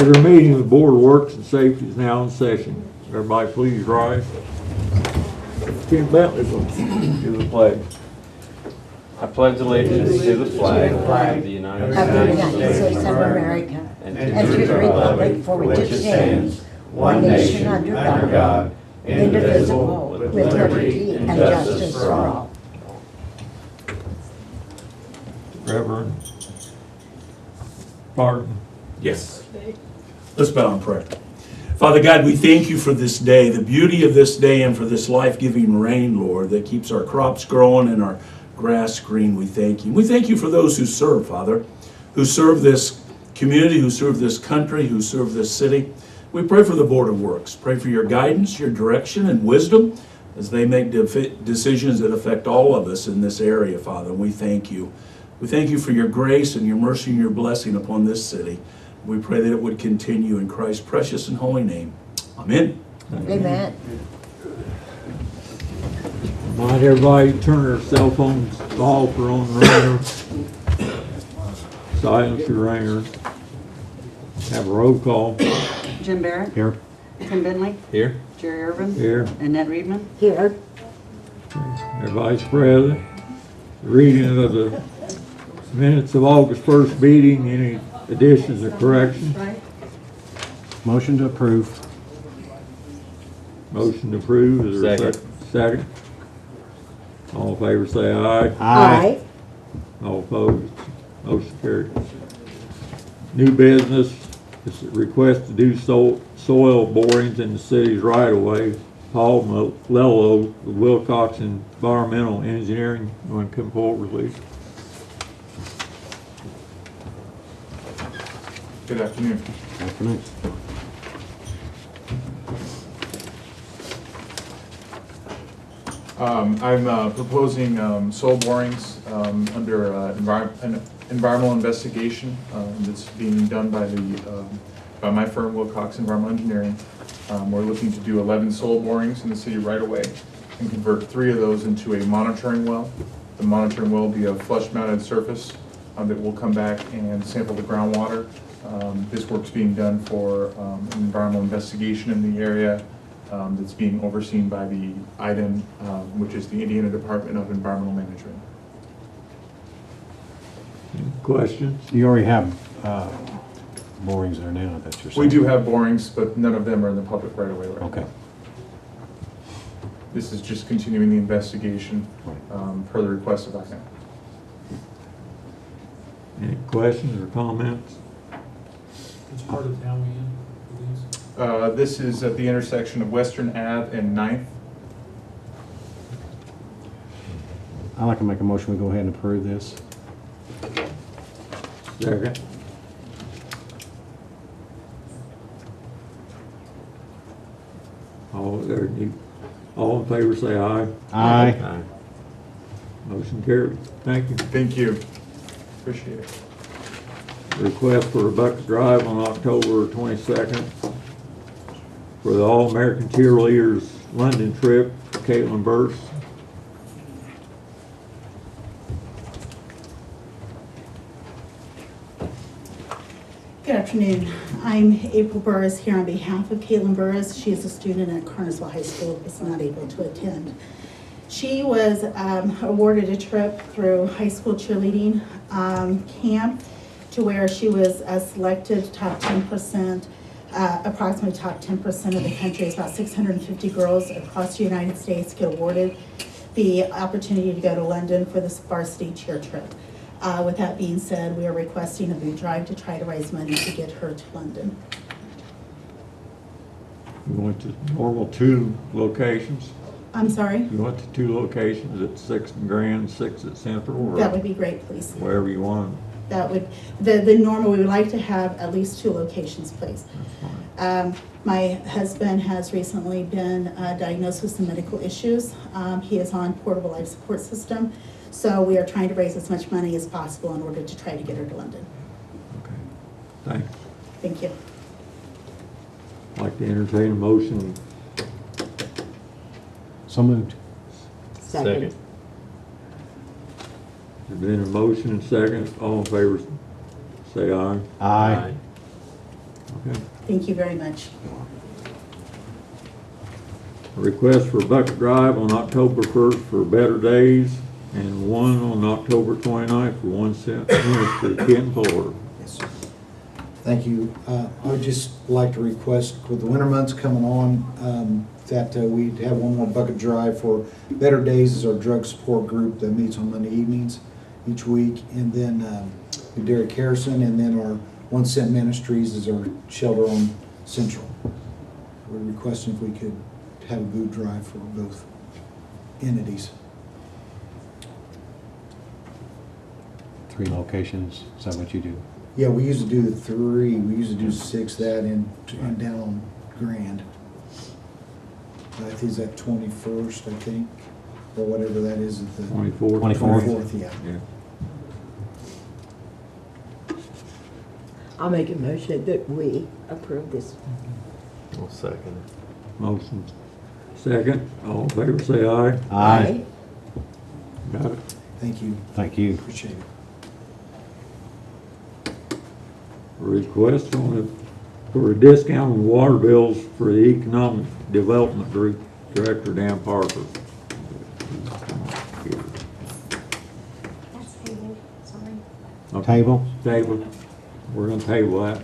Regular meeting of the Board of Works and Safety is now in session. Everybody please rise. Tim Bentley will do the pledge. I pledge allegiance to the flag of the United Of the United States States of America and and to the republic for which it stands, one nation under God, indivisible, with liberty and justice for all. Reverend Barton. Yes. Let's bow and pray. Father God, we thank you for this day, the beauty of this day, and for this life-giving rain, Lord, that keeps our crops growing and our grass green. We thank you. We thank you for those who serve, Father, who serve this community, who serve this country, who serve this city. We pray for the Board of Works. Pray for your guidance, your direction, and wisdom as they make decisions that affect all of us in this area, Father. We thank you. We thank you for your grace and your mercy and your blessing upon this city. We pray that it would continue in Christ's precious and holy name. Amen. Amen. Mind everybody turn their cell phones off or on ringer. Silence your ringer. Have a roll call. Jim Barrett. Here. Tim Bentley. Here. Jerry Irvin. Here. Annette Reedman. Here. Everybody's present. Reading of the minutes of August 1st meeting. Any additions or corrections? Motion to approve. Motion to approve. Is there a Second. second? All in favor say aye. Aye. All opposed? Motion carried. New business is a request to do soil borings in the city's right-of-way. Paul Mello of Wilcox Environmental Engineering. You want to come forward, please? Good afternoon. Afternoon. I'm proposing soil borings under an environmental investigation that's being done by my firm, Wilcox Environmental Engineering. We're looking to do 11 soil borings in the city right away and convert 3 of those into a monitoring well. The monitoring well will be a flush-mounted surface that will come back and sample the groundwater. This work's being done for an environmental investigation in the area that's being overseen by the IDEM, which is the Indiana Department of Environmental Management. Any questions? You already have borings there now, that's your. We do have borings, but none of them are in the public right away right now. Okay. This is just continuing the investigation per the request of IDEM. Any questions or comments? Which part of town we in, please? This is at the intersection of Western Ave and 9th. I'd like to make a motion, we go ahead and approve this. Second. All in favor say aye. Aye. Motion carried. Thank you. Thank you. Appreciate it. Request for a bucket drive on October 22nd for the All-American Cheerleaders London trip for Caitlin Burse. Good afternoon. I'm April Burris here on behalf of Caitlin Burris. She is a student at Carnesville High School who is not able to attend. She was awarded a trip through high school cheerleading camp to where she was selected top 10%, approximately top 10% of the country. It's about 650 girls across the United States get awarded the opportunity to go to London for this varsity cheer trip. With that being said, we are requesting a boot drive to try to raise money to get her to London. You went to normal 2 locations? I'm sorry? You went to 2 locations at 6th and Grand, 6th at Central, or That would be great, please. wherever you want. That would, the normal, we would like to have at least 2 locations, please. That's fine. My husband has recently been diagnosed with some medical issues. He is on portable life support system. So we are trying to raise as much money as possible in order to try to get her to London. Okay. Thanks. Thank you. I'd like to entertain a motion. So moved. Second. There's been a motion and second. All in favor say aye. Aye. Okay. Thank you very much. Request for bucket drive on October 1st for Better Days and one on October 29th for 1 cent ministry, Ken Fuller. Yes, sir. Thank you. I would just like to request, with the winter months coming on, that we have one more bucket drive for Better Days is our drug support group that meets on Monday evenings each week. And then Derek Harrison, and then our 1 Cent Ministries is our shelter on Central. We're requesting if we could have a boot drive for both entities. 3 locations, is that what you do? Yeah, we used to do 3, we used to do 6, that and down on Grand. I think it's that 21st, I think, or whatever that is at the 24th. 24th, yeah. Yeah. I'll make a motion that we approve this. I'll second Motion second. All in favor, say aye. Aye. Got it. Thank you, Thank you. appreciate it. Request for a discount on water bills for the Economic Development Group Director, Dan Parker. That's tabled, sorry. Okay. Table? Table. We're gonna table that.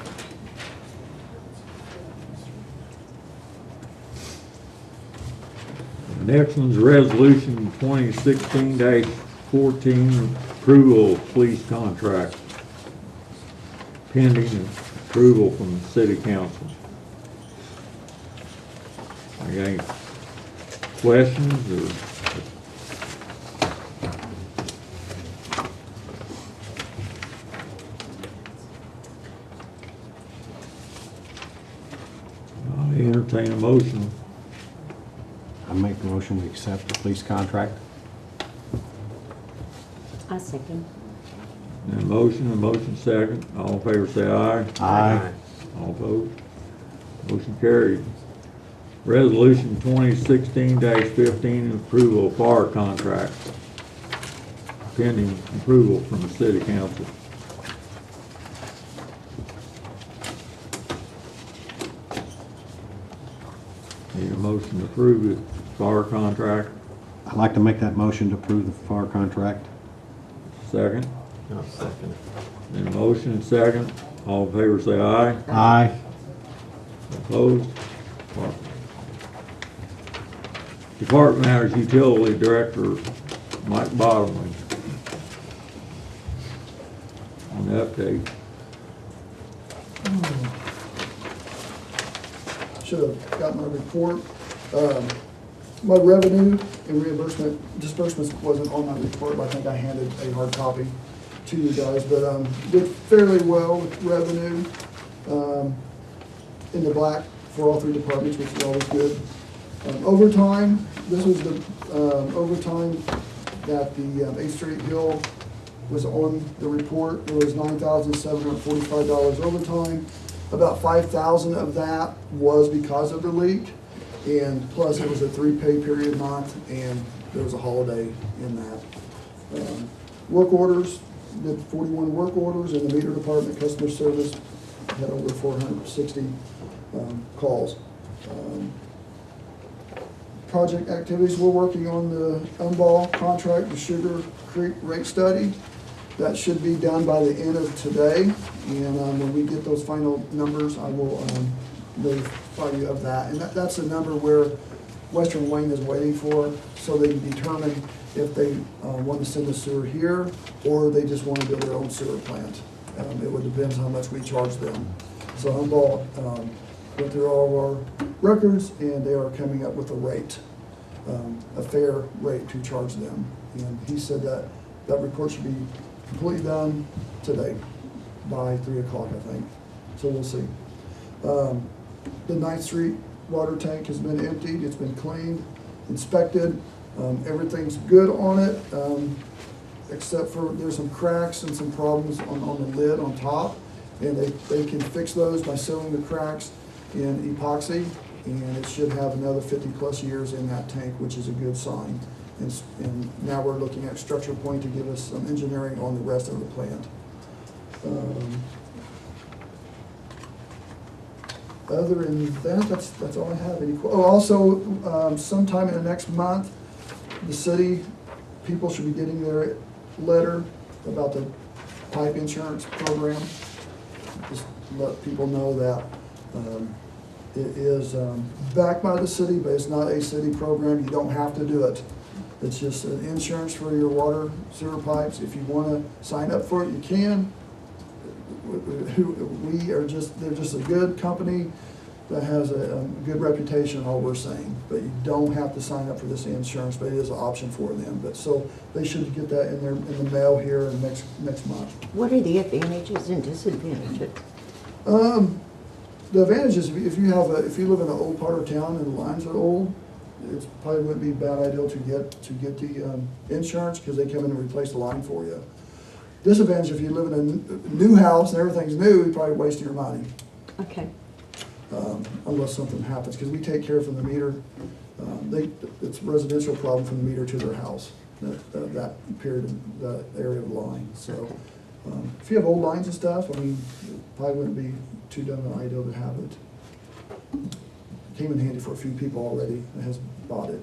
The next one's resolution 2016-14, approval of police contract, pending approval from the city council. I got any questions or? I'll entertain a motion. I make a motion, we accept the police contract. I second. And a motion second. All in favor say aye. Aye. All opposed? Motion carried. Resolution 2016-15, approval of fire contract, pending approval from the city council. Need a motion to approve the fire contract. I'd like to make that motion to approve the fire contract. Second. I'll second it. And a motion and second. All in favor say aye. Aye. Opposed? Department Matters Utility Director, Mike Bottomley. On the update. Should have got my report. My revenue and reimbursement disbursements wasn't on my report, but I think I handed a hard copy to you guys. But did fairly well with revenue, in the black for all 3 departments, which is always good. Overtime, this was the overtime that the 8th Street Hill was on the report. There was $9,745 overtime. About 5,000 of that was because of the leak, and plus it was a 3 pay period month, and there was a holiday in that. Work orders, did 41 work orders in the meter department. Customer service had over 460 calls. Project activities, we're working on the Umball contract, the Sugar Creek rate study. That should be done by the end of today, and when we get those final numbers, I will notify you of that. And that's a number where Western Wayne is waiting for, so they can determine if they want to send the sewer here, or they just want to build their own sewer plant. It would depend on how much we charge them. So Umball went through all of our records, and they are coming up with a rate, a fair rate to charge them. And he said that that report should be completely done today by 3 o'clock, I think. So we'll see. The 9th Street water tank has been emptied. It's been cleaned, inspected. Everything's good on it, except for there's some cracks and some problems on the lid on top. And they can fix those by sealing the cracks in epoxy, and it should have another 50+ years in that tank, which is a good sign. And now we're looking at Structure Point to give us some engineering on the rest of the plant. Other than that, that's all I have. Also, sometime in the next month, the city people should be getting their letter about the pipe insurance program. Just let people know that it is backed by the city, but it's not a city program. You don't have to do it. It's just an insurance for your water sewer pipes. If you want to sign up for it, you can. They're just a good company that has a good reputation, all we're saying. But you don't have to sign up for this insurance, but it is an option for them. But so they should get that in the mail here in next month. What are the advantages and disadvantages? The advantage is if you live in an old part of town and the lines are old, it probably wouldn't be a bad idea to get the insurance, because they come in and replace the line for you. Disadvantage, if you live in a new house and everything's new, you're probably wasting your money. Okay. Unless something happens, because we take care from the meter. It's a residential problem from the meter to their house, that period, that area of the line. So if you have old lines and stuff, I mean, it probably wouldn't be too dumb an idea to have it. Came in handy for a few people already that has bought it.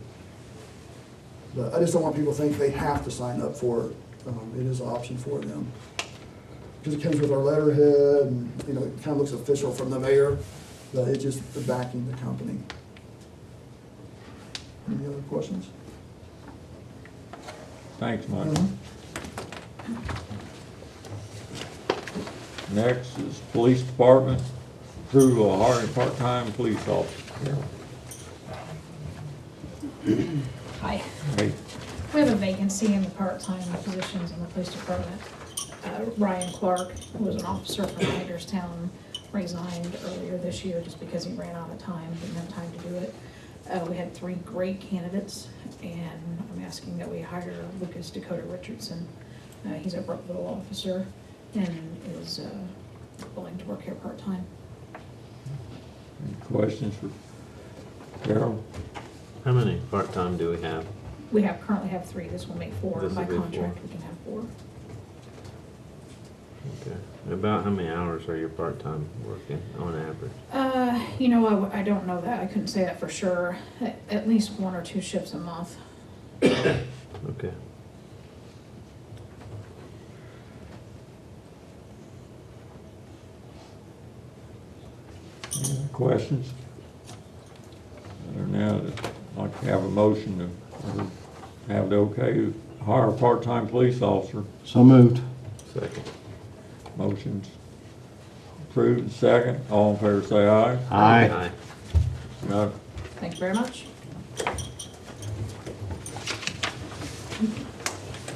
But I just don't want people to think they have to sign up for it. It is an option for them. Because it comes with our letterhead, and it kind of looks official from the mayor, but it's just backing the company. Any other questions? Thanks, Mike. Next is Police Department, approval of hiring part-time police officer. Hi. Hey, We have a vacancy in the part-time positions in the police department. Ryan Clark, who was an officer from Hagerstown, resigned earlier this year just because he ran out of time, didn't have time to do it. We had 3 great candidates, and I'm asking that we hire Lucas Dakota Richardson. He's a Brookville officer and is willing to work here part-time. any questions for Carol? How many part-time do we have? We currently have 3, this will make 4. This will By be 4. contract, we can have 4. Okay. About how many hours are you part-time working on average? I don't know that. I couldn't say that for sure. At least 1 or 2 shifts a month. Okay. Any questions? Now, I'd like to have a motion to have the okay to hire a part-time police officer. So moved. Second. Motion's approved and second. All in favor say aye. Aye. No. Thank you very much.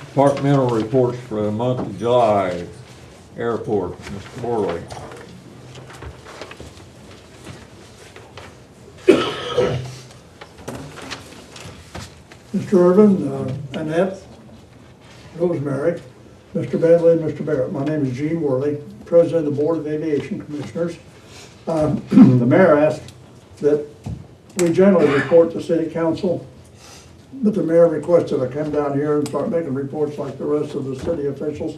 Departmental reports for the month of July. Airport, Mr. Morley. Mr. Irvin, Annette, Rosemary, Mr. Bentley, and Mr. Barrett. My name is Gene Worley, President of the Board of Aviation Commissioners. The mayor asked that we generally report to City Council, but the mayor requested I come down here and start making reports like the rest of the city officials.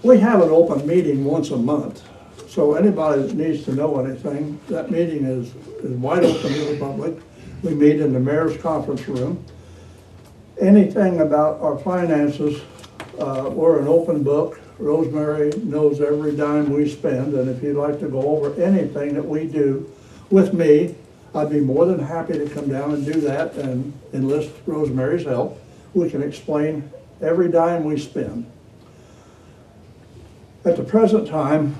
We have an open meeting once a month, so anybody that needs to know anything, that meeting is wide open to the public. We meet in the mayor's conference room. Anything about our finances, we're an open book. Rosemary knows every dime we spend, and if you'd like to go over anything that we do with me, I'd be more than happy to come down and do that and enlist Rosemary's help. We can explain every dime we spend. At the present time,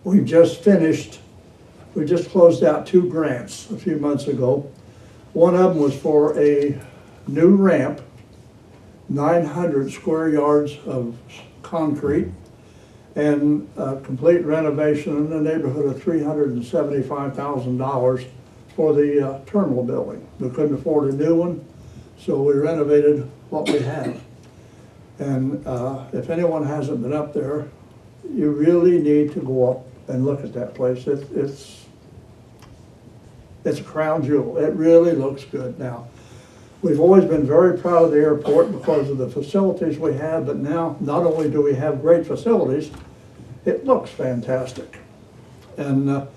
we just closed out 2 grants a few months ago. One of them was for a new ramp, 900 square yards of concrete, and a complete renovation in the neighborhood of $375,000 for the terminal building. We couldn't afford a new one, so we renovated what we have. And if anyone hasn't been up there, you really need to go up and look at that place. It's a crown jewel. It really looks good now. We've always been very proud of the airport because of the facilities we have, but now not only do we have great facilities, it looks fantastic. And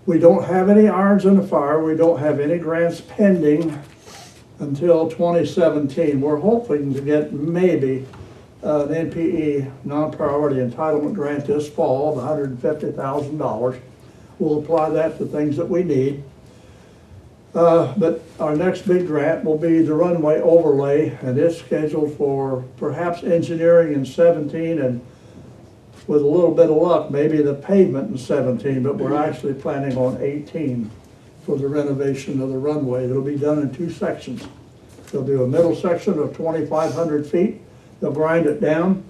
we don't have any irons in the fire. We don't have any grants pending until 2017. We're hoping to get maybe an NPE, non-priority entitlement grant this fall of $150,000. We'll apply that to things that we need. But our next big grant will be the runway overlay, and it's scheduled for perhaps engineering in 17, and with a little bit of luck, maybe the pavement in 17, but we're actually planning on 18 for the renovation of the runway. It'll be done in 2 sections. They'll do a middle section of 2,500 feet. They'll grind it down,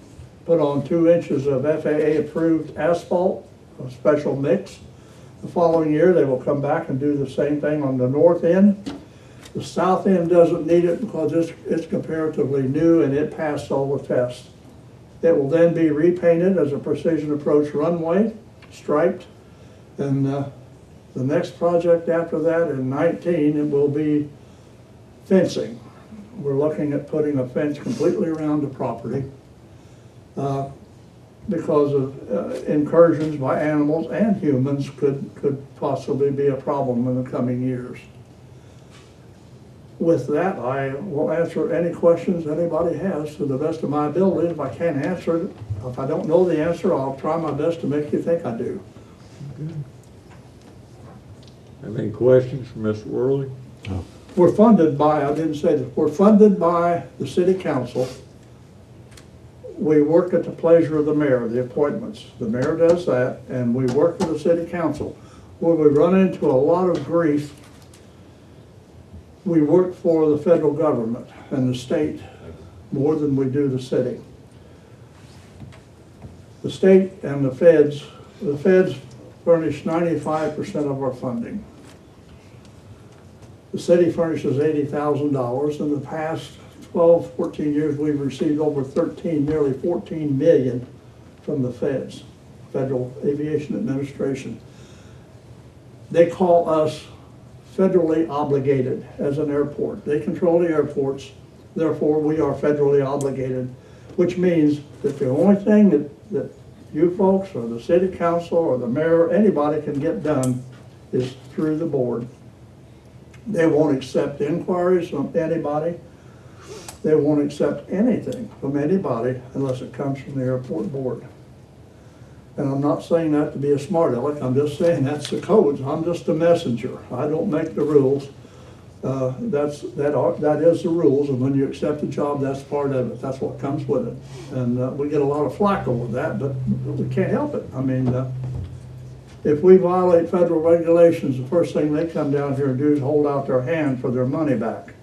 put on 2 inches of FAA-approved asphalt, a special mix. The following year, they will come back and do the same thing on the north end. The south end doesn't need it because it's comparatively new and it passed all the tests. It will then be repainted as a precision approach runway, striped, and the next project after that in 19, it will be fencing. We're looking at putting a fence completely around the property because of incursions by animals and humans could possibly be a problem in the coming years. With that, I will answer any questions anybody has to the best of my ability. If I can't answer it, if I don't know the answer, I'll try my best to make you think I do. Have any questions for Mr. Worley? We're funded by, I didn't say this, we're funded by the city council. We work at the pleasure of the mayor, the appointments. The mayor does that, and we work with the city council. Where we run into a lot of grief, we work for the federal government and the state more than we do the city. The state and the feds furnish 95% of our funding. The city furnishes $80,000. In the past 12, 14 years, we've received over nearly 14 million from the feds, Federal Aviation Administration. They call us federally obligated as an airport. They control the airports, therefore we are federally obligated, which means that the only thing that you folks or the city council or the mayor, anybody can get done is through the board. They won't accept inquiries from anybody. They won't accept anything from anybody unless it comes from the airport board. And I'm not saying that to be a smart aleck, I'm just saying that's the codes. I'm just a messenger. I don't make the rules. That is the rules, and when you accept a job, that's part of it. That's what comes with it. And we get a lot of flack over that, but we can't help it. I mean, if we violate federal regulations, the first thing they come down here and do is hold out their hand for their money back.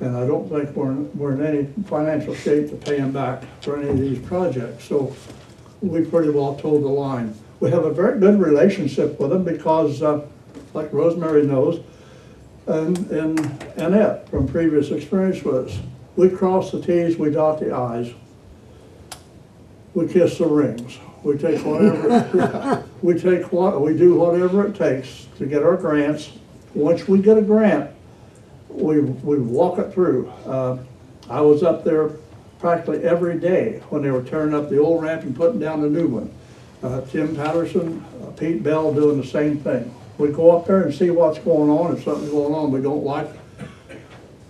And I don't think we're in any financial shape to pay them back for any of these projects. So we pretty well toed the line. We have a very good relationship with them because, like Rosemary knows, and Annette from previous experience with us, we cross the T's, we dot the I's. We kiss the rings. We take whatever, we do whatever it takes to get our grants. Once we get a grant, we walk it through. I was up there practically every day when they were tearing up the old ramp and putting down the new one. Tim Patterson, Pete Bell doing the same thing. We go up there and see what's going on. If something's going on we don't like,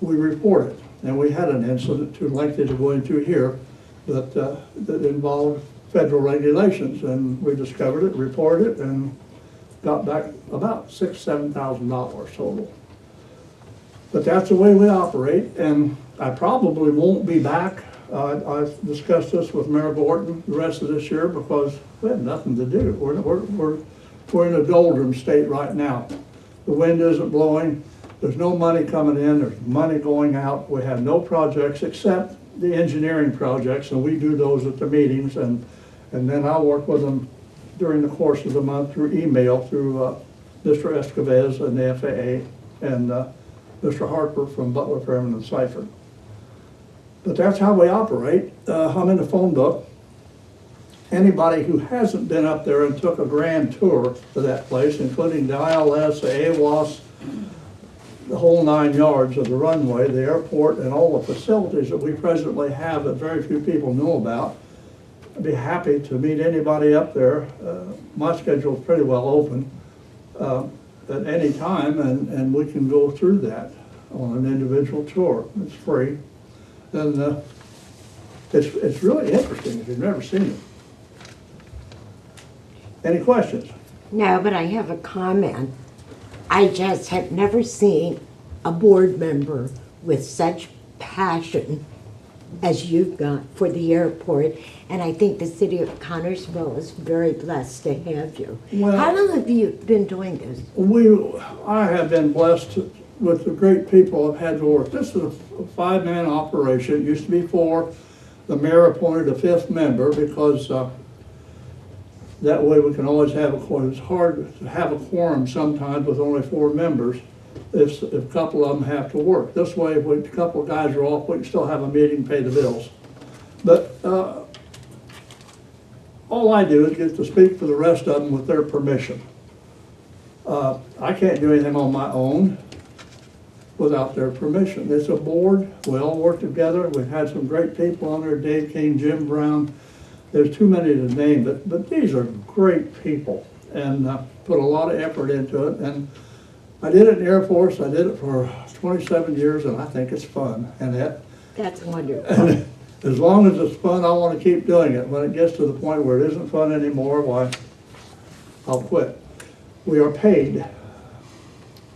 we report it. And we had an incident too lengthy to go into here that involved federal regulations, and we discovered it, reported it, and got back about $6,000 to $7,000 total. But that's the way we operate, and I probably won't be back. I've discussed this with Mayor Borton the rest of this year because we have nothing to do. We're in a doldrum state right now. The wind isn't blowing. There's no money coming in. There's money going out. We have no projects except the engineering projects, and we do those at the meetings, and then I'll work with them during the course of the month through email through Mr. Escovez and the FAA and Mr. Harper from Butler, Fairman, and Seifert. But that's how we operate. I'm in the phone book. Anybody who hasn't been up there and took a grand tour of that place, including the ILS, the AWAS, the whole 9 yards of the runway, the airport, and all the facilities that we presently have that very few people know about, I'd be happy to meet anybody up there. My schedule's pretty well open at any time, and we can go through that on an individual tour. It's free. And it's really interesting if you've never seen it. Any questions? No, but I have a comment. I just have never seen a board member with such passion as you've got for the airport, and I think the city of Connersville is very blessed to have you. Well- How long have you been doing this? I have been blessed with the great people I've had to work. This is a five-man operation. It used to be four. The mayor appointed a fifth member because that way we can always have a quorum. It's hard to have a quorum sometimes with only four members if a couple of them have to work. This way, if a couple of guys are off, we can still have a meeting, pay the bills. But all I do is get to speak for the rest of them with their permission. I can't do anything on my own without their permission. It's a board, we all work together. We've had some great people on there, Dave King, Jim Brown. There's too many to name, but these are great people and put a lot of effort into it. And I did it in the Air Force. I did it for 27 years, and I think it's fun. And That's wonderful. as long as it's fun, I want to keep doing it. When it gets to the point where it isn't fun anymore, why, I'll quit. We are paid.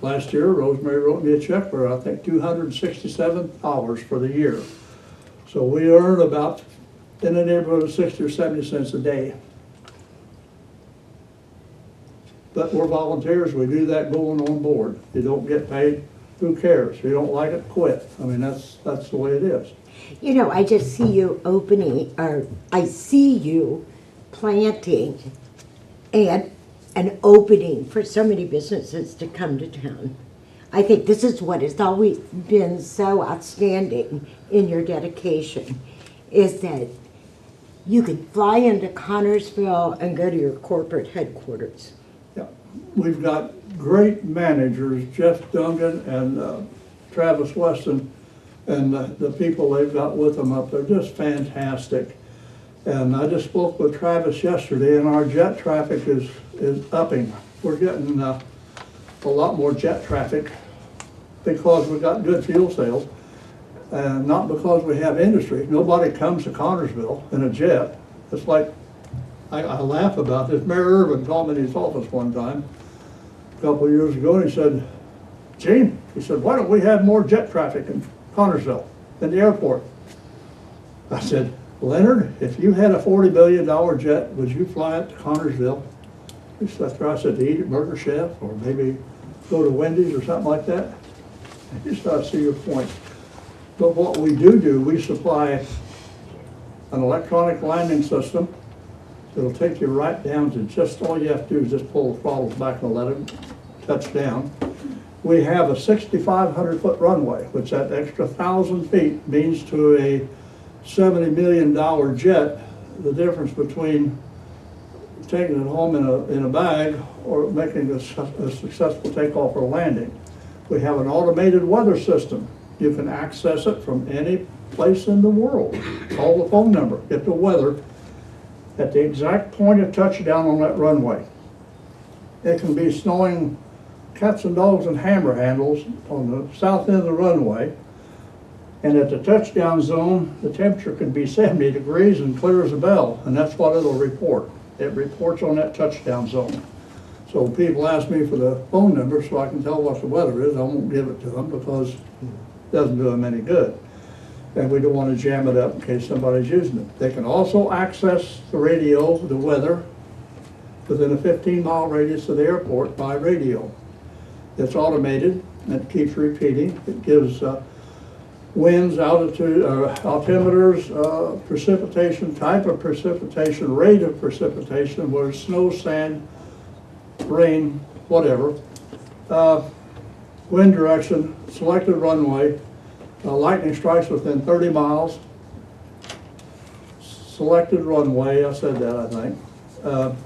Last year, Rosemary wrote me a check for, I think, $267 for the year. So we earn about in the neighborhood of 60 or 70 cents a day. But we're volunteers, we do that going on board. You don't get paid, who cares? If you don't like it, quit. I mean, that's the way it is. You know, I just see you opening, or I see you planting and an opening for so many businesses to come to town. I think this is what has always been so outstanding in your dedication, is that you can fly into Connersville and go to your corporate headquarters. Yeah. We've got great managers, Jeff Duncan and Travis Weston, and the people they've got with them up there, just fantastic. And I just spoke with Travis yesterday, and our jet traffic is upping. We're getting a lot more jet traffic because we've got good fuel sales, and not because we have industry. Nobody comes to Connersville in a jet. It's like, I laugh about this. Mayor Irvin called me in his office one time, a couple of years ago, and he said, Gene, he said, why don't we have more jet traffic in Connersville than the airport? I said, Leonard, if you had a $40 billion jet, would you fly it to Connersville? He said, I said, to eat at Burger Chef, or maybe go to Wendy's or something like that. I just thought I see your point. But what we do, we supply an electronic landing system that'll take you right down to just, all you have to do is just pull the throttles back and let it touch down. We have a 6,500-foot runway, which that extra 1,000 feet means to a $70 million jet, the difference between taking it home in a bag or making a successful takeoff or landing. We have an automated weather system. You can access it from any place in the world. Call the phone number, get the weather at the exact point of touchdown on that runway. It can be snowing cats and dogs and hammer handles on the south end of the runway. And at the touchdown zone, the temperature could be 70 degrees and clear as a bell, and that's what it'll report. It reports on that touchdown zone. So people ask me for the phone number so I can tell what the weather is. I won't give it to them because it doesn't do them any good. And we don't want to jam it up in case somebody's using it. They can also access the radio, the weather, within a 15-mile radius of the airport by radio. It's automated, and it keeps repeating. It gives winds, altitude, altimeters, precipitation, type of precipitation, rate of precipitation, whether it's snow, sand, rain, whatever. Wind direction, selected runway, lightning strikes within 30 miles. Selected runway, I said that, I think.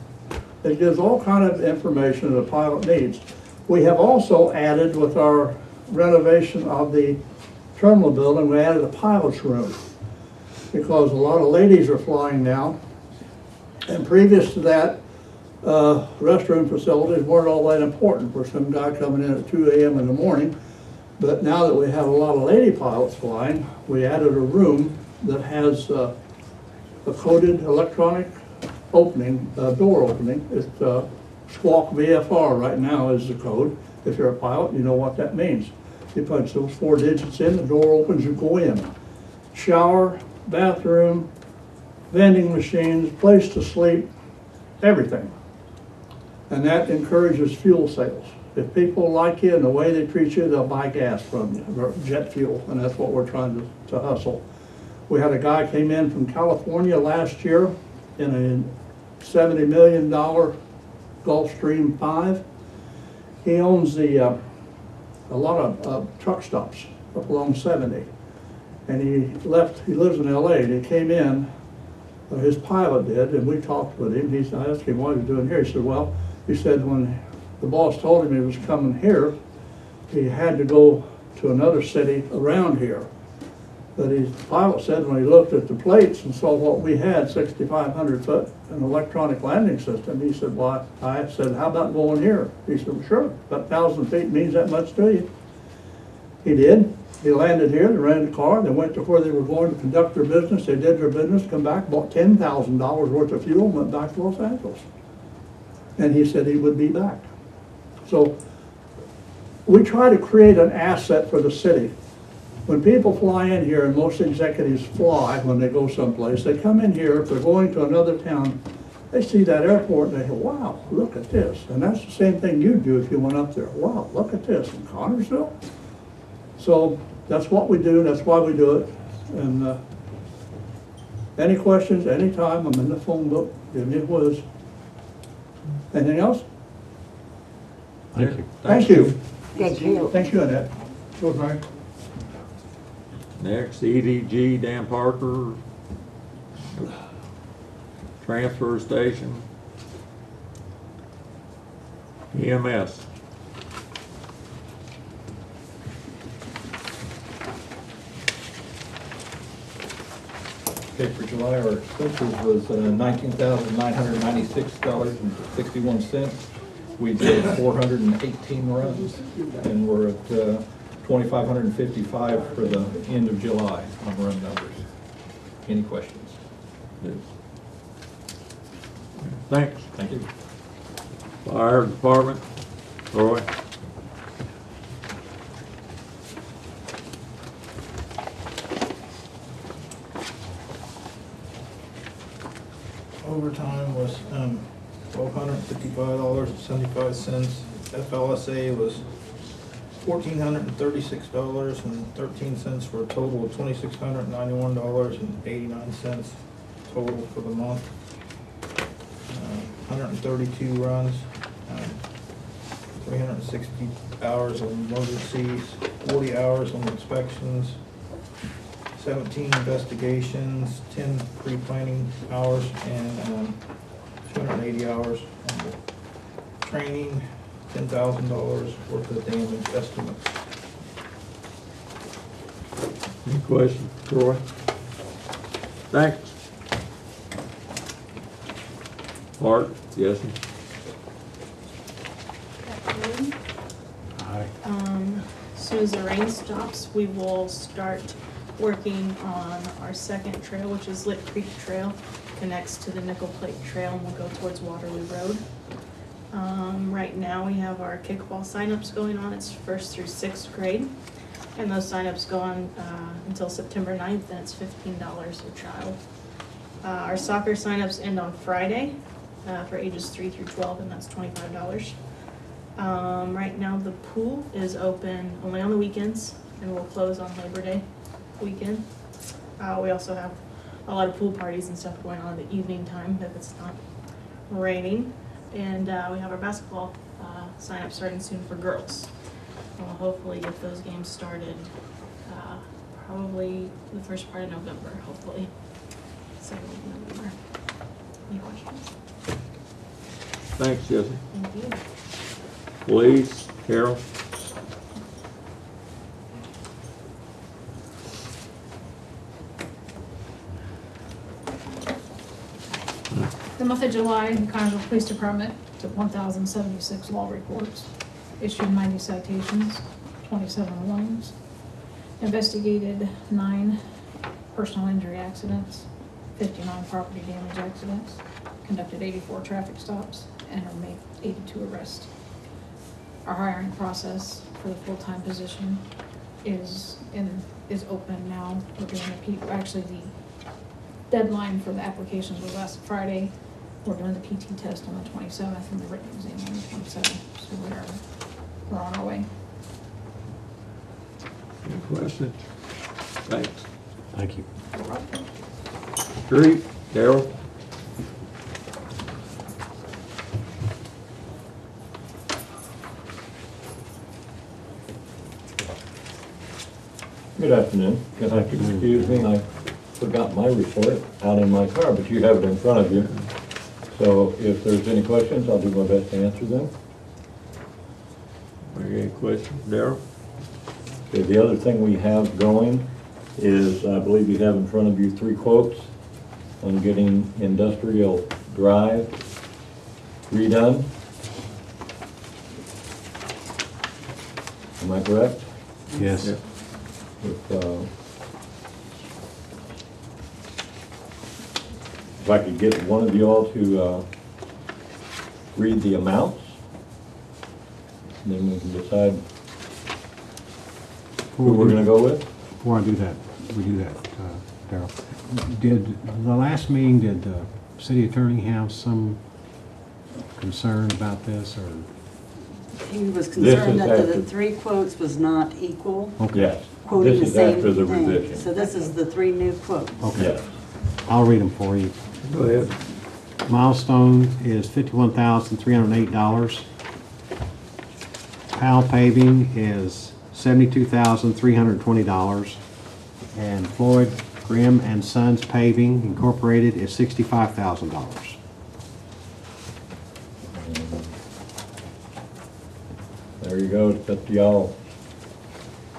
It gives all kind of information that a pilot needs. We have also added, with our renovation of the terminal building, we added a pilot's room because a lot of ladies are flying now And previous to that, restroom facilities weren't all that important for some guy coming in at 2 a.m. in the morning. But now that we have a lot of lady pilots flying, we added a room that has a coded electronic opening, door opening. It's Squawk VFR right now is the code. If you're a pilot, you know what that means. You punch those 4 digits in, the door opens, you go in. Shower, bathroom, vending machines, place to sleep, everything. And that encourages fuel sales. If people like you and the way they treat you, they'll buy gas from you, or jet fuel, and that's what we're trying to hustle. We had a guy came in from California last year in a $70 million Gulfstream 5. He owns a lot of truck stops up along 70. And he lives in LA, and he came in, his pilot did, and we talked with him. I asked him what he was doing here. He said, well, he said when the boss told him he was coming here, he had to go to another city around here. But the pilot said when he looked at the plates and saw what we had, 6,500 foot, an electronic landing system, he said, well, I said, how about going here? He said, well, sure, about 1,000 feet means that much to you. He did. He landed here, they rented a car, they went to where they were going to conduct their business, they did their business, come back, bought $10,000 worth of fuel, and went back to Los Angeles. And he said he would be back. So we try to create an asset for the city. When people fly in here, and most executives fly when they go someplace, they come in here, if they're going to another town, they see that airport and they go, wow, look at this. And that's the same thing you'd do if you went up there. Wow, look at this in Connersville. So that's what we do, that's why we do it. And any questions, anytime, I'm in the phone book, give me a whiz. Anything else? Thank you. Thank you. Thank you. Thank you, Annette. Sure, Frank. Next, EDG, Dan Parker. Transfer station. EMS. Okay, for July, our expenses was $19,996.61. We did 418 runs, and we're at 2,555 for the end of July on run numbers. Any questions? Thanks. Thank you. Fire department, Roy. Overtime was $1,255.75. FLSA was $1,436.13 for a total of $2,691.89 total for the month. 132 runs, 360 hours on emergencies, 40 hours on inspections, 17 investigations, 10 pre-planning hours, and 280 hours on training, $10,000 worth of damage estimates. Any questions, Troy? Thanks. Mark, yes. Aye. As soon as the rain stops, we will start working on our second trail, which is Lit Creek Trail. Connects to the Nickel Plate Trail and will go towards Waterloo Road. Right now we have our kickball signups going on. It's 1st through 6th grade. And those signups go on until September 9th, and it's $15 a child. Our soccer signups end on Friday for ages 3 through 12, and that's $25. Right now the pool is open only on the weekends, and will close on Labor Day weekend. We also have a lot of pool parties and stuff going on in the evening time if it's not raining. And we have our basketball sign up starting soon for girls. We'll hopefully get those games started probably the first part of November, hopefully. Second week of November. Any questions? Thanks, Jesse. Thank you. Police, Carol. The month of July, the Connersville Police Department took 1,076 law reports, issued 90 citations, 27 warnings, investigated 9 personal injury accidents, 59 property damage accidents, conducted 84 traffic stops, and made 82 arrests. Our hiring process for the full-time position is open now. We're doing actually the deadline for the applications was last Friday. We're doing the PT test on the 27th and the written exam on the 27th, so we're on our way. Any questions? Thanks. Thank you. Street, Darrell? Good afternoon. Can I excuse me? I forgot my report out in my car, but you have it in front of you. So if there's any questions, I'll do my best to answer them. Any questions, Darrell? Okay, the other thing we have going is, I believe you have in front of you 3 quotes on getting Industrial Drive redone. Am I correct? Yes. Yeah. If I could get one of you all to read the amounts, and then we can decide who we're gonna go with. Before I do that, Darrell, did the last meeting, did the city attorney have some concern about this, or? He was This concerned is that the after- 3 quotes was not equal, Okay. Yes. quoting the This is same after the thing. revision. So this is the 3 new quotes. Okay. Yes. I'll read them for you. Go ahead. Milestone is $51,308. Powell Paving is $72,320. And Floyd Grimm and Sons Paving Incorporated is $65,000. There you go, it's up to y'all.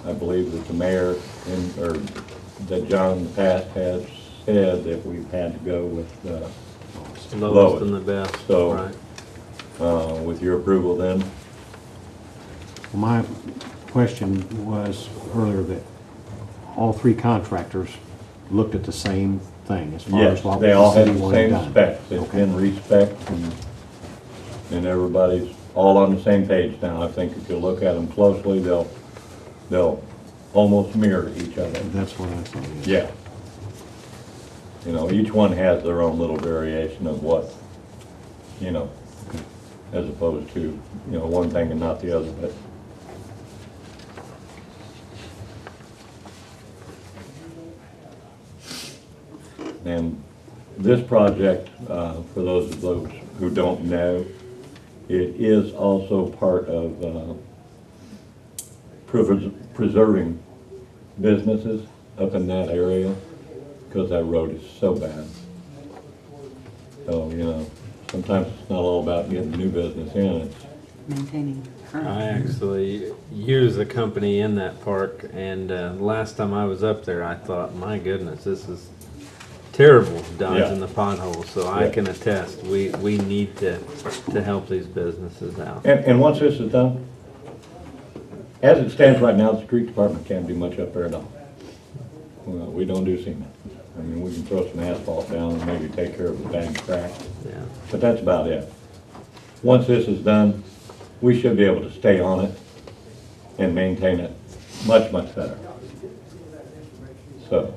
I believe that the mayor, or that John in the past has said that we've had to go with Lowest and the best, So, right? with your approval then, My question was earlier that all 3 contractors looked at the same thing as far yes, as what they all the have city the wanted same done. specs. It's Okay. been respec'd and everybody's all on the same page now. I think if you look at them closely, they'll almost mirror each other. That's what I thought. Yeah. You know, each one has their own little variation of what, you know, as opposed to, you know, one thing and not the other, but. And this project, for those who don't know, it is also part of preserving businesses up in that area, because that road is so bad. So, you know, sometimes it's not all about getting new business in, it's, Maintaining current. I actually use a company in that park, and last time I was up there, I thought, my goodness, this is terrible dodging the potholes. So I can attest, we need to help these businesses out. and once this is done, as it stands right now, the street department can't do much up there at all. Well, we don't do cement. I mean, we can throw some asphalt down and maybe take care of a bad crack, Yeah. but that's about it. Once this is done, we should be able to stay on it and maintain it much, much better. So,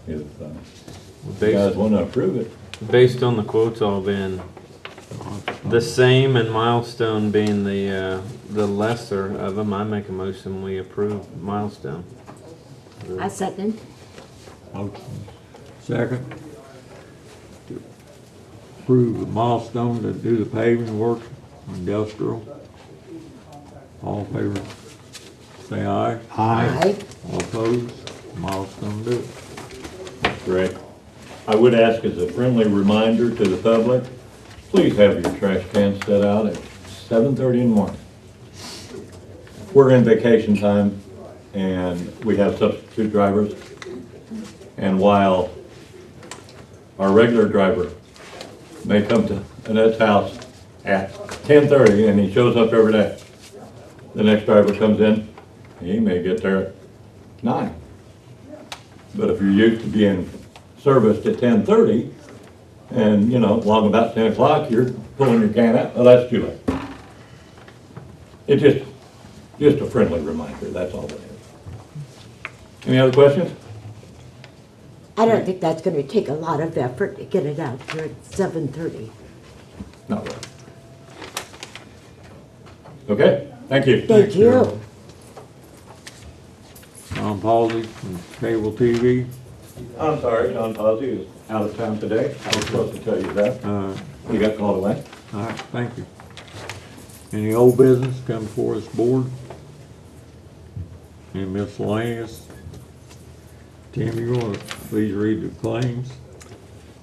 if you guys want to approve it, Based on the quotes all being the same and Milestone being the lesser of them, I make a motion we approve Milestone. I second. Second. To approve the Milestone to do the paving work, industrial. All in favor, say aye. Aye. All opposed, Milestone do it. Greg, I would ask as a friendly reminder to the public, please have your trash cans set out at 7:30 in the morning. We're in vacation time and we have substitute drivers. And while Our regular driver may come to Annette's house at 10:30 and he shows up every day. The next driver comes in, he may get there at 9. But if you're used to being serviced at 10:30 and, along about 10 o'clock, you're pulling your can out, well, that's too late. It's just a friendly reminder, that's all it is. Any other questions? I don't think that's gonna take a lot of effort to get it out there at 7:30. Not really. Okay, thank you. Thank you. Tom Palsy from Cable TV. I'm sorry, John Posey is out of town today. I was supposed to tell you that. He got called away. All right, thank you. Any old business come before this board? Any miscellaneous? Tim, you want to please read the claims?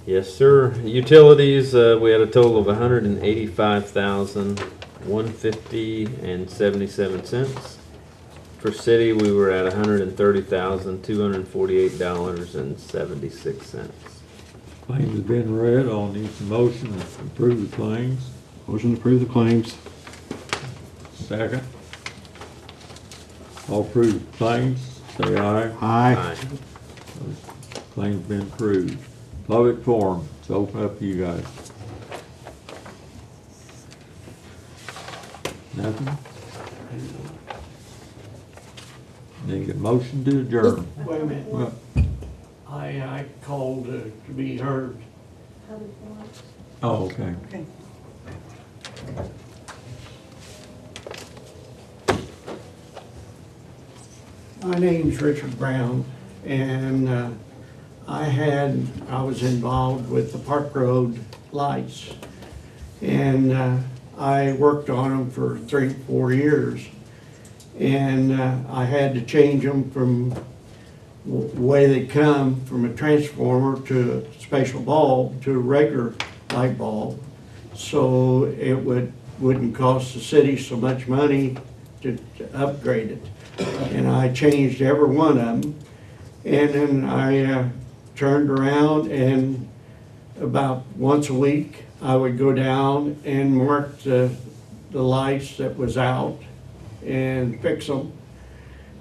Yes, sir. Utilities, we had a total of $185,150.77. For city, we were at $130,248.76. Claims have been read. I'll need some motion to approve the claims. Motion to approve the claims. Second. All approved claims, say aye. Aye. Claims been approved. Public forum, it's open up to you guys. Nothing? Need a motion to adjourn. Wait a minute. What? I called to be heard. Oh, okay. Okay. My name's Richard Brown, and I was involved with the Park Road lights, and I worked on them for 3-4 years, and I had to change them from the way they come, from a transformer to a special bulb to a regular light bulb, so it wouldn't cost the city so much money to upgrade it. And I changed every one of them. And then I turned around, and about once a week, I would go down and mark the lights that was out and fix them.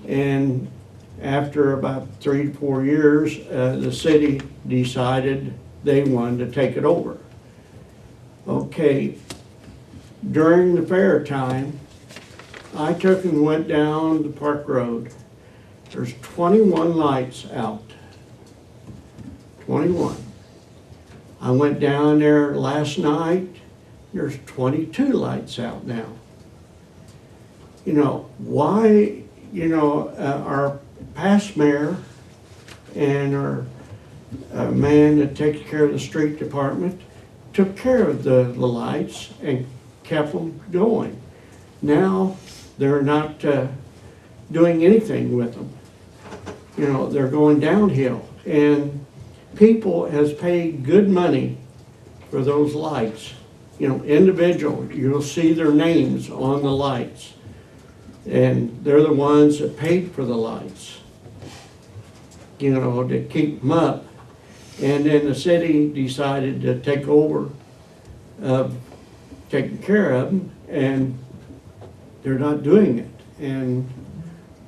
And after about 3 to 4 years, the city decided they wanted to take it over. Okay, during the fair time, I took and went down the Park Road. There's 21 lights out. 21. I went down there last night. There's 22 lights out now. Why, our past mayor and our man that takes care of the street department took care of the lights and kept them going. Now, they're not doing anything with them. They're going downhill. And people has paid good money for those lights. Individual, you'll see their names on the lights. And they're the ones that paid for the lights, to keep them up. And then the city decided to take over taking care of them, and they're not doing it. And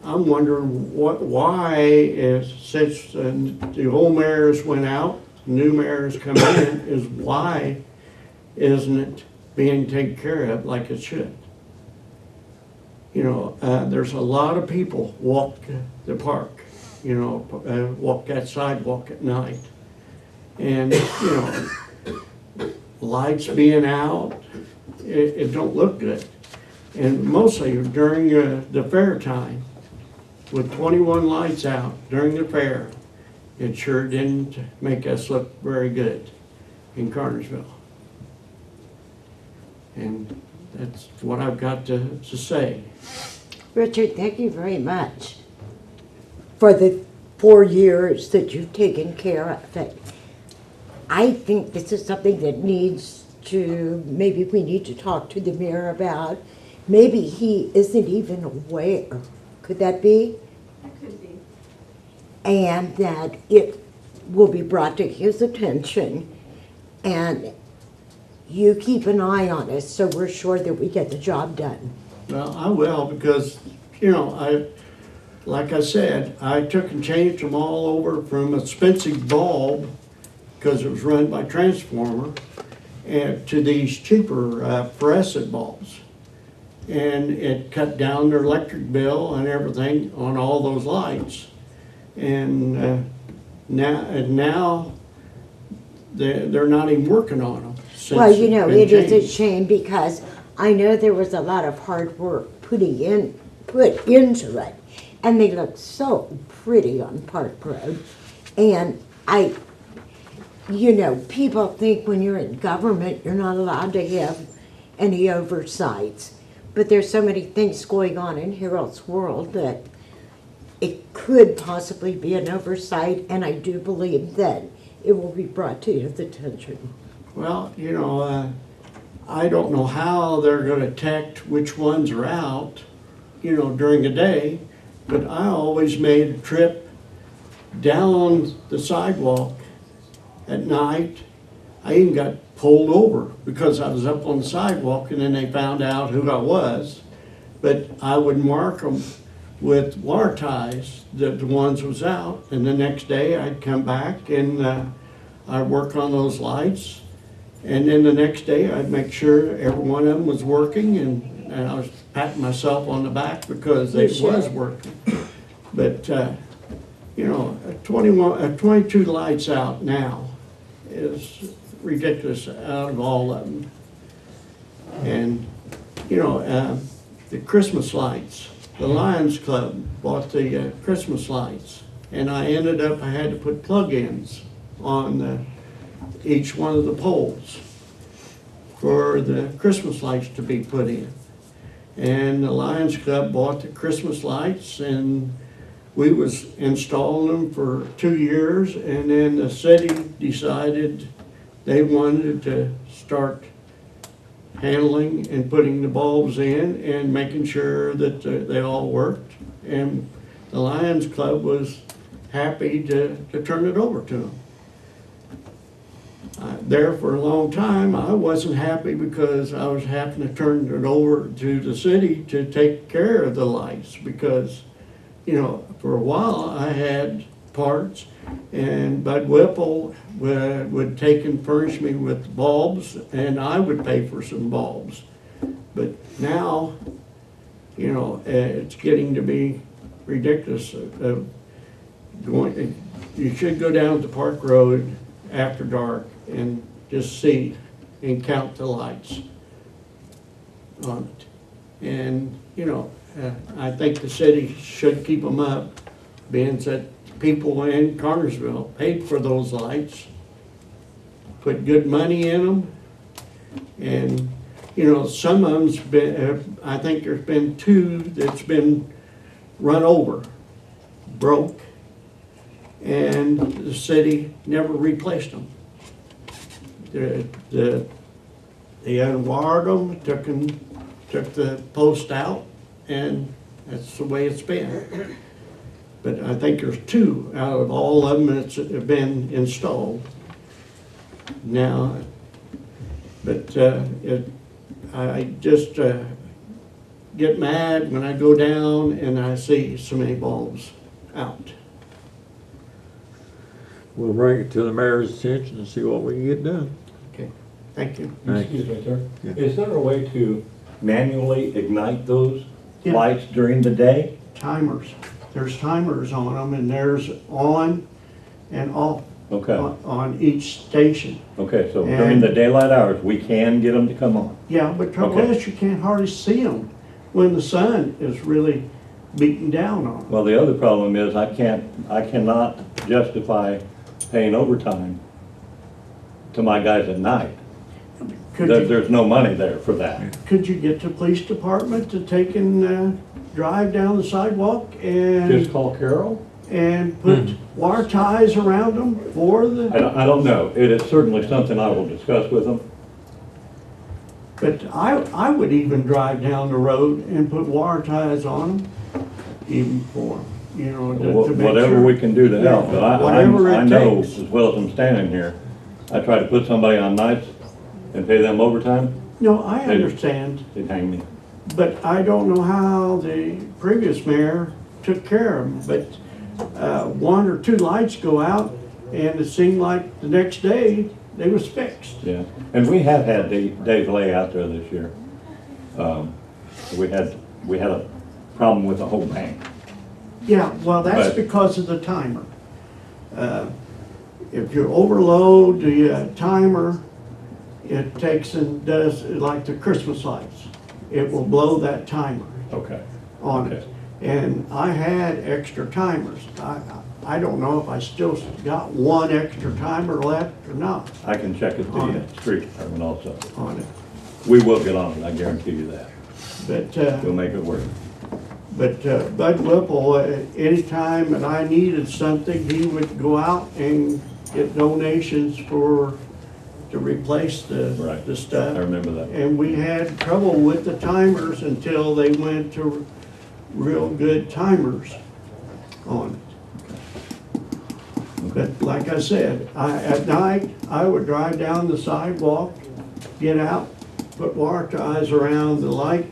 I'm wondering why is, since the old mayors went out, new mayors come in, is why isn't it being taken care of like it should? There's a lot of people walk the park, walk that sidewalk at night. And, lights being out, it don't look good. And mostly during the fair time, with 21 lights out during the fair, it sure didn't make us look very good in Cartersville. And that's what I've got to say. Richard, thank you very much for the 4 years that you've taken care of it. I think this is something that maybe we need to talk to the mayor about. Maybe he isn't even aware. Could that be? That could be. And that if will be brought to his attention, and you keep an eye on us so we're sure that we get the job done. Well, I will, because, like I said, I took and changed them all over from a expensive bulb, because it was run by transformer, and to these cheaper fluorescent bulbs. And it cut down their electric bill and everything on all those lights. And now they're not even working on them. Well, since it's been it is a changed. shame because I know there was a lot of hard work put into it. And they look so pretty on Park Road. And people think when you're in government, you're not allowed to have any oversights. But there's so many things going on in Harold's world that it could possibly be an oversight, and I do believe that it will be brought to his attention. Well, I don't know how they're gonna detect which ones are out, during the day, but I always made a trip down the sidewalk at night. I even got pulled over because I was up on the sidewalk, and then they found out who I was. But I would mark them with wire ties that the ones was out, and the next day I'd come back and I'd work on those lights. And then the next day I'd make sure every one of them was working, and I was patting myself on the back because they was working. But 22 lights out now is ridiculous out of all of them. And the Christmas lights, the Lions Club bought the Christmas lights, and I had to put plug-ins on each one of the poles for the Christmas lights to be put in. And the Lions Club bought the Christmas lights, and we was installing them for 2 years, and then the city decided they wanted to start handling and putting the bulbs in and making sure that they all worked. And the Lions Club was happy to turn it over to them. There for a long time, I wasn't happy because I was having to turn it over to the city to take care of the lights because, for a while I had parts, and Bud Whipple would take and furnish me with bulbs, and I would pay for some bulbs. But now, it's getting to be ridiculous. You should go down to Park Road after dark and just see and count the lights on it. And, I think the city should keep them up, being that people in Cartersville paid for those lights, put good money in them, and, some of them's been, I think there's been 2 that's been run over, broke, and the city never replaced them. They unwired them, took the post out, and that's the way it's been. But I think there's 2 out of all of them that's been installed now. But I just get mad when I go down and I see so many bulbs out. We'll bring it to the mayor's attention and see what we can get done. Okay, thank you. Thank you. Excuse me, sir. Yeah. Is there a way to manually ignite those Yeah. lights during the day? Timers. There's timers on them, and there's on and off Okay. on each station. Okay, so during the daylight hours, we can get them to come on? Yeah, but trouble Okay. is, you can't hardly see them when the sun is really beating down on them. Well, the other problem is I cannot justify paying overtime to my guys at night. There's no money there for that. Could you get the police department to take and drive down the sidewalk and Just call Carol? and put wire ties around them for the? I don't know. It is certainly something I will discuss with them. But I would even drive down the road and put wire ties on them, even for them. you know, to make Whatever sure. we can do to help, but Whatever it I know, takes. as well as I'm standing here, I try to put somebody on nights and pay them overtime, No, I They- understand, they'd hang me. but I don't know how the previous mayor took care of them. But one or two lights go out, and it seemed like the next day they was fixed. Yeah, and we have had Dave Lay out there this year. We had a problem with the whole bank. Yeah, well, that's But- because of the timer. If you overload the timer, it takes and does, like the Christmas lights, it will blow that timer Okay. on Okay. it. And I had extra timers. I don't know if I still got one extra timer left or not I can check it On the it. street department also. on it. We will get on it, I guarantee you that. But, We'll make it work. Bud Whipple, anytime that I needed something, he would go out and get donations to replace Right. the stuff. I remember that. And we had trouble with the timers until they went to real good timers on it. But like I said, at night, I would drive down the sidewalk, get out, put wire ties around the light,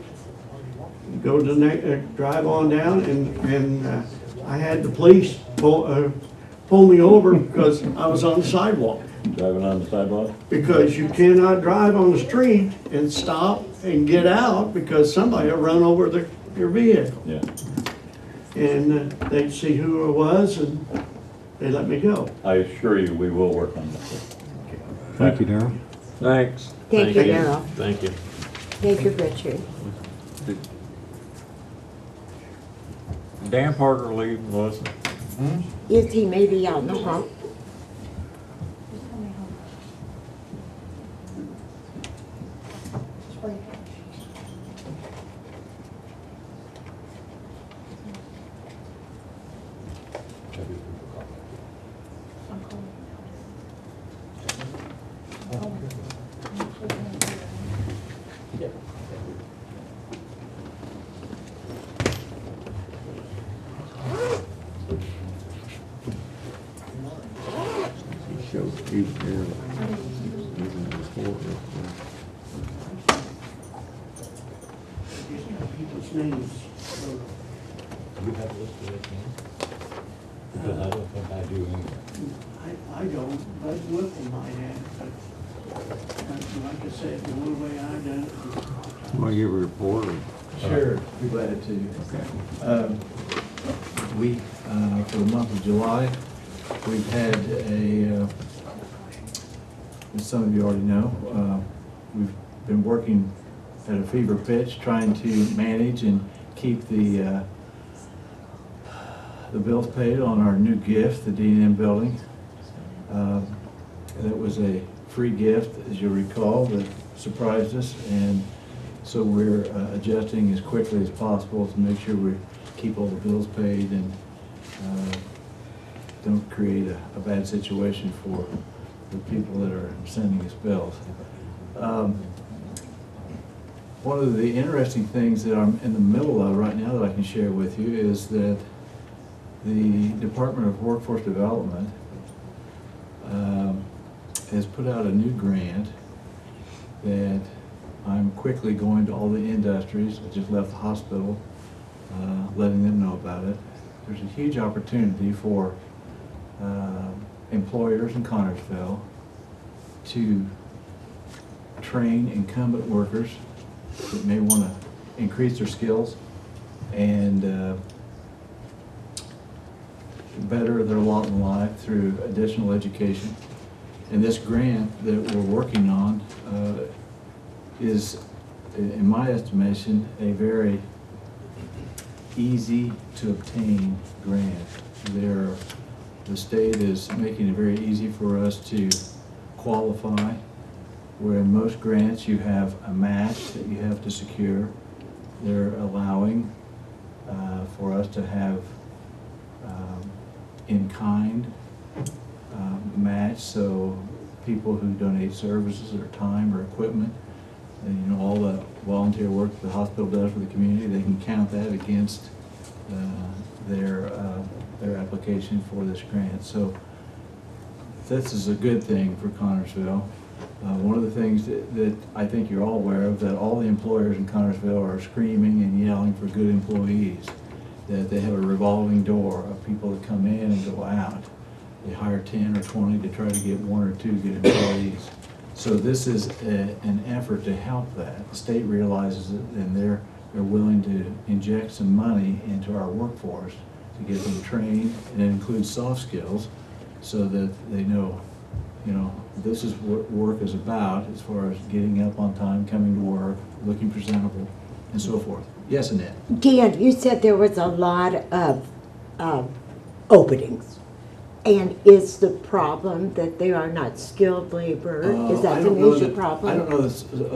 go to drive on down, and I had the police pull me over because I was on the sidewalk. Driving on the sidewalk? Because you cannot drive on the street and stop and get out because somebody will run over your vehicle. Yeah. And they'd see who it was and they let me go. I assure you, we will work on that. Thank you, Darrell. Thanks. Thank you, Darrell. Thank you. Thank you, Richard. Dan Parker leaving, Melissa? Is he maybe out in the hall? He showed, he was here. Using the report. People's names. You have a list of it, because I don't think I do either. I don't, Bud Whipple might have, but like I said, the only way I done it. Want to give a report? or- Sure, be glad to. Okay. We, for the month of July, we've had as some of you already know, we've been working at a fever pitch, trying to manage and keep the bills paid on our new gift, the D&M building. That was a free gift, as you recall, that surprised us, and so we're adjusting as quickly as possible to make sure we keep all the bills paid and don't create a bad situation for the people that are sending us bills. One of the interesting things that I'm in the middle of right now that I can share with you is that the Department of Workforce Development has put out a new grant that I'm quickly going to all the industries. I just left the hospital, letting them know about it. There's a huge opportunity for employers in Connersville to train incumbent workers that may want to increase their skills and better their lot in life through additional education. And this grant that we're working on is, in my estimation, a very easy to obtain grant. The state is making it very easy for us to qualify, where in most grants you have a match that you have to secure. They're allowing for us to have in-kind match, so people who donate services or time or equipment, and all the volunteer work the hospital does for the community, they can count that against their application for this grant. So this is a good thing for Connersville. One of the things that I think you're all aware of, that all the employers in Connersville are screaming and yelling for good employees, that they have a revolving door of people that come in and go out. They hire 10 or 20 to try to get 1 or 2 good employees. So this is an effort to help that. The state realizes it, and they're willing to inject some money into our workforce to get them trained, and it includes soft skills, so that they know, this is what work is about, as far as getting up on time, coming to work, looking presentable, and so forth. Yes, Annette? Dan, you said there was a lot of openings. And is the problem that they are not skilled labor? Is I that the don't know major that- problem? I don't know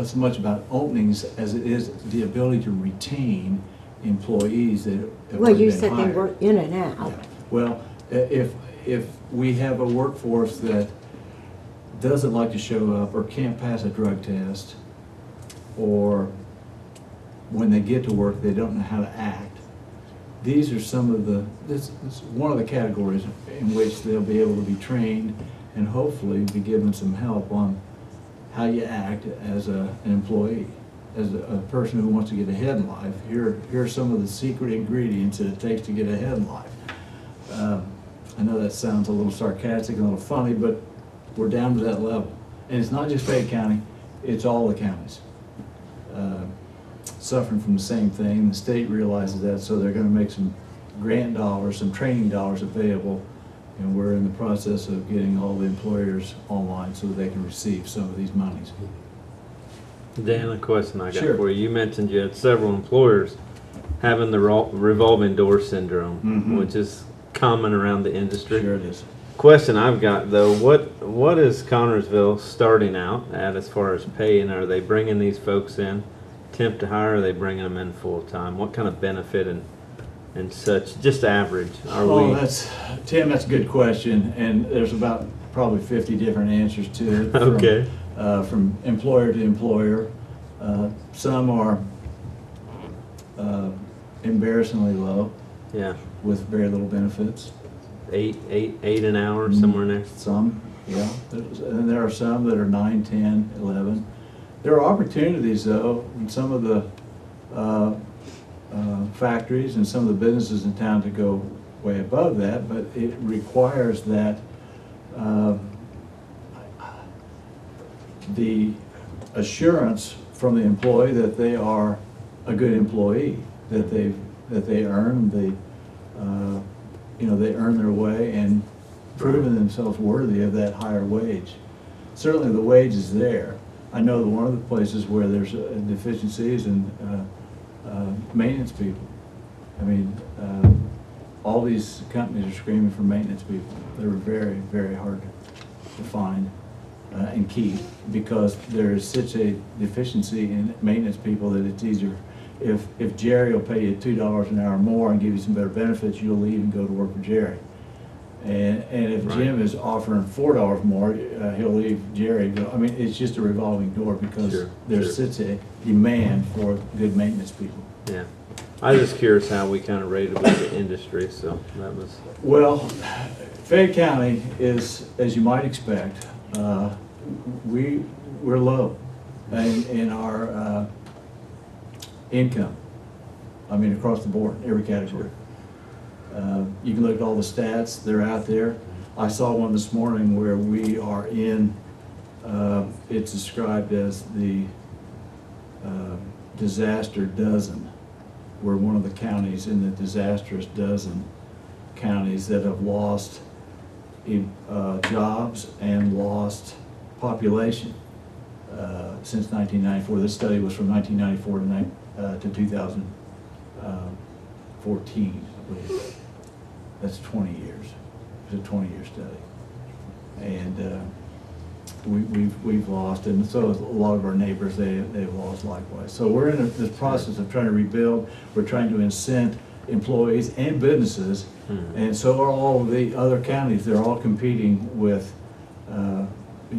so much about openings as it is the ability to retain employees that have Well, already you been said they hired. were in and out. Well, if we have a workforce that doesn't like to show up or can't pass a drug test, or when they get to work, they don't know how to act, these are some of this is one of the categories in which they'll be able to be trained and hopefully be given some help on how you act as an employee, as a person who wants to get ahead in life. Here are some of the secret ingredients that it takes to get ahead in life. I know that sounds a little sarcastic and a little funny, but we're down to that level. And it's not just Fayette County, it's all the counties suffering from the same thing. The state realizes that, so they're going to make some grant dollars, some training dollars available, and we're in the process of getting all the employers online so that they can receive some of these monies. Dan, a question I got Sure. for you. You mentioned you had several employers having the revolving door syndrome, Mhm. which is common around the industry. Sure it is. Question I've got though, what is Connersville starting out at as far as pay, and are they bringing these folks in temp to hire, or are they bringing them in full time? What kind of benefit and such, just average, are we? Tim, that's a good question, and there's about probably 50 different answers to it. Okay. From employer to employer. Some are embarrassingly low. Yeah. With very little benefits. Eight an hour, somewhere in there. Some, yeah. And there are some that are 9, 10, 11. There are opportunities, though, in some of the factories and some of the businesses in town to go way above that, but it requires that the assurance from the employee that they are a good employee, that they earn they earn their way and proven themselves worthy of that higher wage. Certainly the wage is there. I know that one of the places where there's deficiencies in maintenance people. I mean, all these companies are screaming for maintenance people. They're very, very hard to find and keep, because there is such a deficiency in maintenance people that it's easier. If Jerry will pay you $2 an hour more and give you some better benefits, you'll leave and go to work for Jerry. And if Right. Jim is offering $4 more, he'll leave Jerry. I mean, it's just a revolving door, because Sure, there's sure. such a demand for good maintenance people. Yeah. I was just curious how we kind of rated with the industry, so that was. Well, Fayette County is, as you might expect, we're low in our income. I mean, across the board, every category. You can look at all the stats, they're out there. I saw one this morning where we are in, it's described as the disaster dozen. We're one of the counties in the disastrous dozen counties that have lost jobs and lost population since 1994. This study was from 1994 to 2014, I believe. That's 20 years. It's a 20-year study. And we've lost, and so has a lot of our neighbors, they've lost likewise. So we're in this process of trying to rebuild. We're trying to incent employees and businesses, and so are all of the other counties. They're all competing with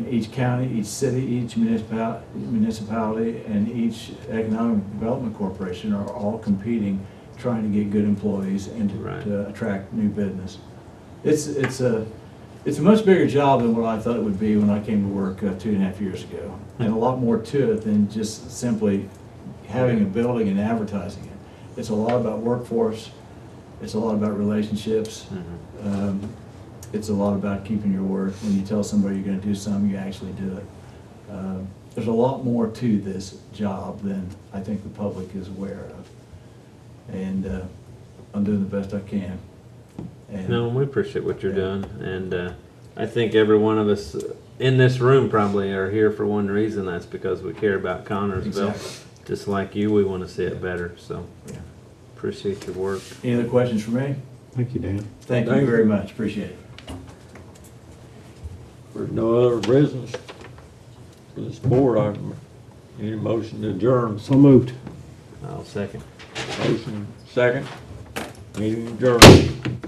each county, each city, each municipality, and each economic development corporation are all competing trying to get good employees and to attract new business. It's a much bigger job than what I thought it would be when I came to work 2.5 years ago. And a lot more to it than just simply having a building and advertising it. It's a lot about workforce. It's a lot about relationships. It's a lot about keeping your word. When you tell somebody you're going to do something, you actually do it. There's a lot more to this job than I think the public is aware of. And I'm doing the best I can. And No, we appreciate what you're doing, and I think every one of us in this room probably are here for one reason. That's because we care about Connersville. Exactly. Just like you, we want to see it better. So, Yeah. appreciate your work. Any other questions for me? Thank you, Dan. Thank you very much. Appreciate it. There's no other business for this board. I need a motion to adjourn. So moved. I'll second. Motion second. Meeting adjourned.